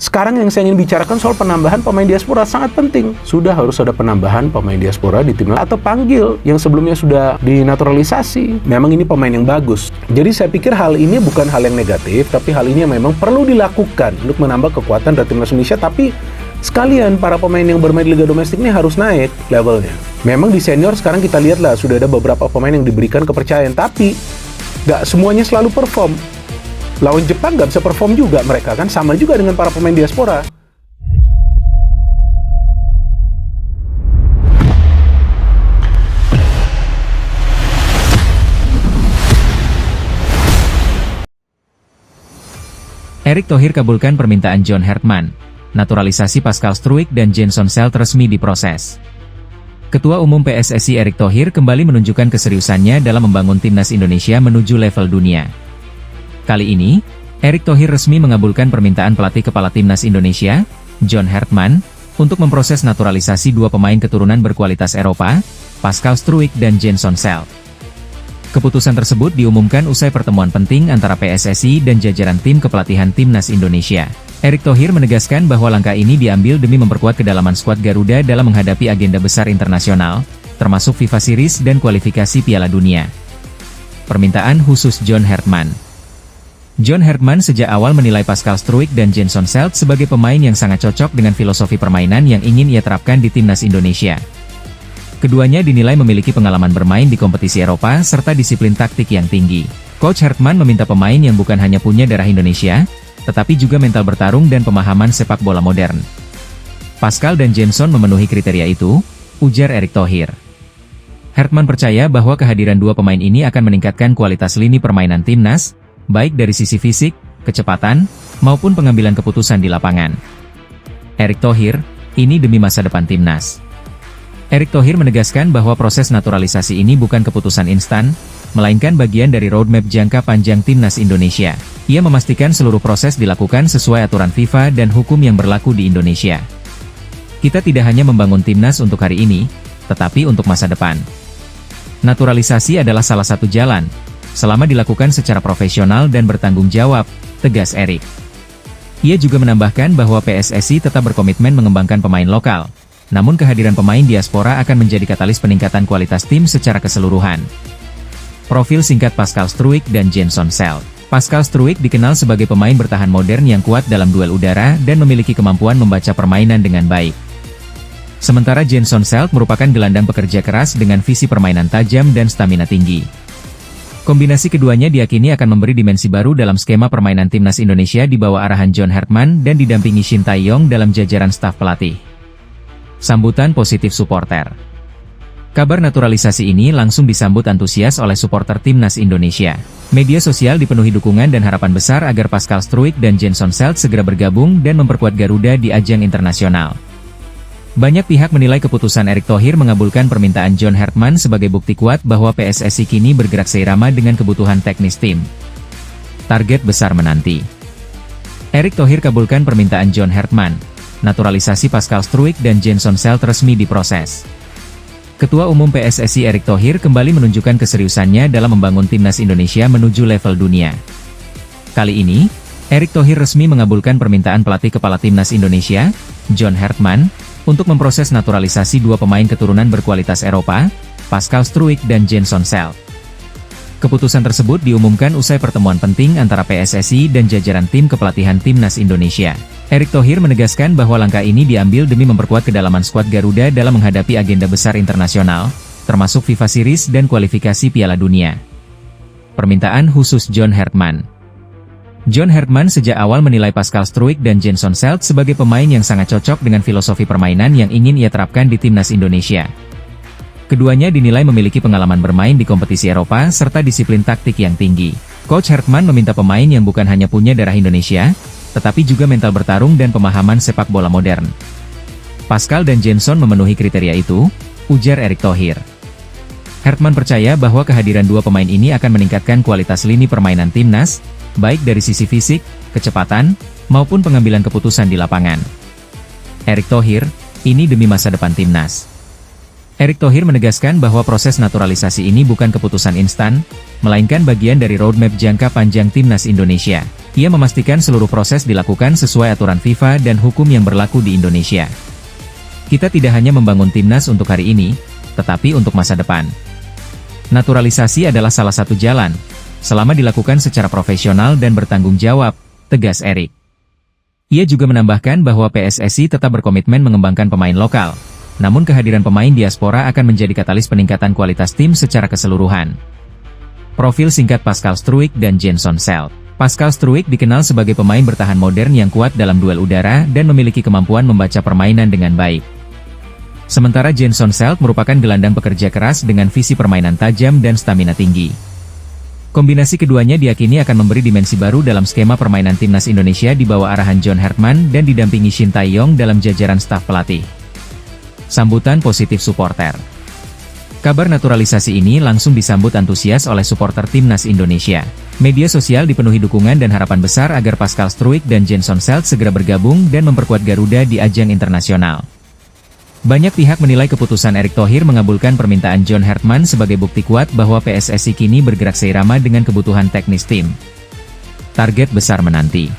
Sekarang yang saya ingin bicarakan soal penambahan pemain diaspora sangat penting. Sudah harus ada penambahan pemain diaspora di timnas atau panggil yang sebelumnya sudah dinaturalisasi. Memang ini pemain yang bagus. Jadi saya pikir hal ini bukan hal yang negatif, tapi hal ini yang memang perlu dilakukan untuk menambah kekuatan dari timnas Indonesia. Tapi sekalian para pemain yang bermain di Liga Domestik ini harus naik levelnya. Memang di senior sekarang kita lihatlah sudah ada beberapa pemain yang diberikan kepercayaan, tapi nggak semuanya selalu perform. Lawan Jepang nggak bisa perform juga mereka kan, sama juga dengan para pemain diaspora. Erick Thohir kabulkan permintaan John Hartman. Naturalisasi Pascal Struijk dan JensonSelt resmi diproses. Ketua Umum PSSI Erick Thohir kembali menunjukkan keseriusannya dalam membangun timnas Indonesia menuju level dunia. Kali ini, Erick Thohir resmi mengabulkan permintaan pelatih kepala timnas Indonesia, John Hartman, untuk memproses naturalisasi dua pemain keturunan berkualitas Eropa, Pascal Struijk dan JensonSelt. Keputusan tersebut diumumkan usai pertemuan penting antara PSSI dan jajaran tim kepelatihan timnas Indonesia. Erick Thohir menegaskan bahwa langkah ini diambil demi memperkuat kedalaman skuad Garuda dalam menghadapi agenda besar internasional, termasuk FIFA Series dan kualifikasi Piala Dunia. Permintaan khusus John Hartman. John Hartman sejak awal menilai Pascal Struijk dan JensonSelt sebagai pemain yang sangat cocok dengan filosofi permainan yang ingin ia terapkan di timnas Indonesia. Keduanya dinilai memiliki pengalaman bermain di kompetisi Eropa serta disiplin taktik yang tinggi. Coach Hartman meminta pemain yang bukan hanya punya darah Indonesia, tetapi juga mental bertarung dan pemahaman sepak bola modern. Pascal dan Jenson memenuhi kriteria itu, ujar Erick Thohir. Hartman percaya bahwa kehadiran dua pemain ini akan meningkatkan kualitas lini permainan timnas, baik dari sisi fisik, kecepatan, maupun pengambilan keputusan di lapangan. Erick Thohir, ini demi masa depan timnas. Erick Thohir menegaskan bahwa proses naturalisasi ini bukan keputusan instan, melainkan bagian dari roadmap jangka panjang timnas Indonesia. Ia memastikan seluruh proses dilakukan sesuai aturan FIFA dan hukum yang berlaku di Indonesia. Kita tidak hanya membangun timnas untuk hari ini, tetapi untuk masa depan. Naturalisasi adalah salah satu jalan, selama dilakukan secara profesional dan bertanggung jawab, tegas Erick. Ia juga menambahkan bahwa PSSI tetap berkomitmen mengembangkan pemain lokal, namun kehadiran pemain diaspora akan menjadi katalis peningkatan kualitas tim secara keseluruhan. Profil singkat Pascal Struijk dan JensonSelt. Pascal Struijk dikenal sebagai pemain bertahan modern yang kuat dalam duel udara dan memiliki kemampuan membaca permainan dengan baik. Sementara JensonSelt merupakan gelandang pekerja keras dengan visi permainan tajam dan stamina tinggi. Kombinasi keduanya diyakini akan memberi dimensi baru dalam skema permainan timnas Indonesia di bawah arahan John Hartman dan didampingi Shin Tae-yong dalam jajaran staf pelatih. Sambutan positif supporter. Kabar naturalisasi ini langsung disambut antusias oleh supporter timnas Indonesia. Media sosial dipenuhi dukungan dan harapan besar agar Pascal Struijk dan JensonSelt segera bergabung dan memperkuat Garuda di ajang internasional. Banyak pihak menilai keputusan Erick Thohir mengabulkan permintaan John Hartman sebagai bukti kuat bahwa PSSI kini bergerak seirama dengan kebutuhan teknis tim. Target besar menanti. Erick Thohir kabulkan permintaan John Hartman. Naturalisasi Pascal Struijk dan JensonSelt resmi diproses. Ketua Umum PSSI Erick Thohir kembali menunjukkan keseriusannya dalam membangun timnas Indonesia menuju level dunia. Kali ini, Erick Thohir resmi mengabulkan permintaan pelatih kepala timnas Indonesia, John Hartman, untuk memproses naturalisasi dua pemain keturunan berkualitas Eropa, Pascal Struijk dan JensonSelt. Keputusan tersebut diumumkan usai pertemuan penting antara PSSI dan jajaran tim kepelatihan timnas Indonesia. Erick Thohir menegaskan bahwa langkah ini diambil demi memperkuat kedalaman skuad Garuda dalam menghadapi agenda besar internasional, termasuk FIFA Series dan kualifikasi Piala Dunia. Permintaan khusus John Hartman. John Hartman sejak awal menilai Pascal Struijk dan JensonSelt sebagai pemain yang sangat cocok dengan filosofi permainan yang ingin ia terapkan di timnas Indonesia. Keduanya dinilai memiliki pengalaman bermain di kompetisi Eropa serta disiplin taktik yang tinggi. Coach Hartman meminta pemain yang bukan hanya punya darah Indonesia, tetapi juga mental bertarung dan pemahaman sepak bola modern. Pascal dan Jenson memenuhi kriteria itu, ujar Erick Thohir. Hartman percaya bahwa kehadiran dua pemain ini akan meningkatkan kualitas lini permainan timnas, baik dari sisi fisik, kecepatan, maupun pengambilan keputusan di lapangan. Erick Thohir, ini demi masa depan timnas. Erick Thohir menegaskan bahwa proses naturalisasi ini bukan keputusan instan, melainkan bagian dari roadmap jangka panjang Timnas Indonesia. Ia memastikan seluruh proses dilakukan sesuai aturan FIFA dan hukum yang berlaku di Indonesia. Kita tidak hanya membangun Timnas untuk hari ini, tetapi untuk masa depan. Naturalisasi adalah salah satu jalan, selama dilakukan secara profesional dan bertanggung jawab, tegas Erick. Ia juga menambahkan bahwa PSSI tetap berkomitmen mengembangkan pemain lokal. Namun kehadiran pemain diaspora akan menjadi katalis peningkatan kualitas tim secara keseluruhan. Profil singkat Pascal Struijk dan JensonSelt. Pascal Struijk dikenal sebagai pemain bertahan modern yang kuat dalam duel udara dan memiliki kemampuan membaca permainan dengan baik. Sementara JensonSelt merupakan gelandang pekerja keras dengan visi permainan tajam dan stamina tinggi. Kombinasi keduanya diyakini akan memberi dimensi baru dalam skema permainan Timnas Indonesia di bawah arahan John Hertman dan didampingi Shin Tae-yong dalam jajaran staf pelatih. Sambutan positif supporter. Kabar naturalisasi ini langsung disambut antusias oleh supporter Timnas Indonesia. Media sosial dipenuhi dukungan dan harapan besar agar Pascal Struijk dan JensonSelt segera bergabung dan memperkuat Garuda di ajang internasional. Banyak pihak menilai keputusan Erick Thohir mengabulkan permintaan John Hertman sebagai bukti kuat bahwa PSSI kini bergerak seirama dengan kebutuhan teknis tim. Target besar menanti.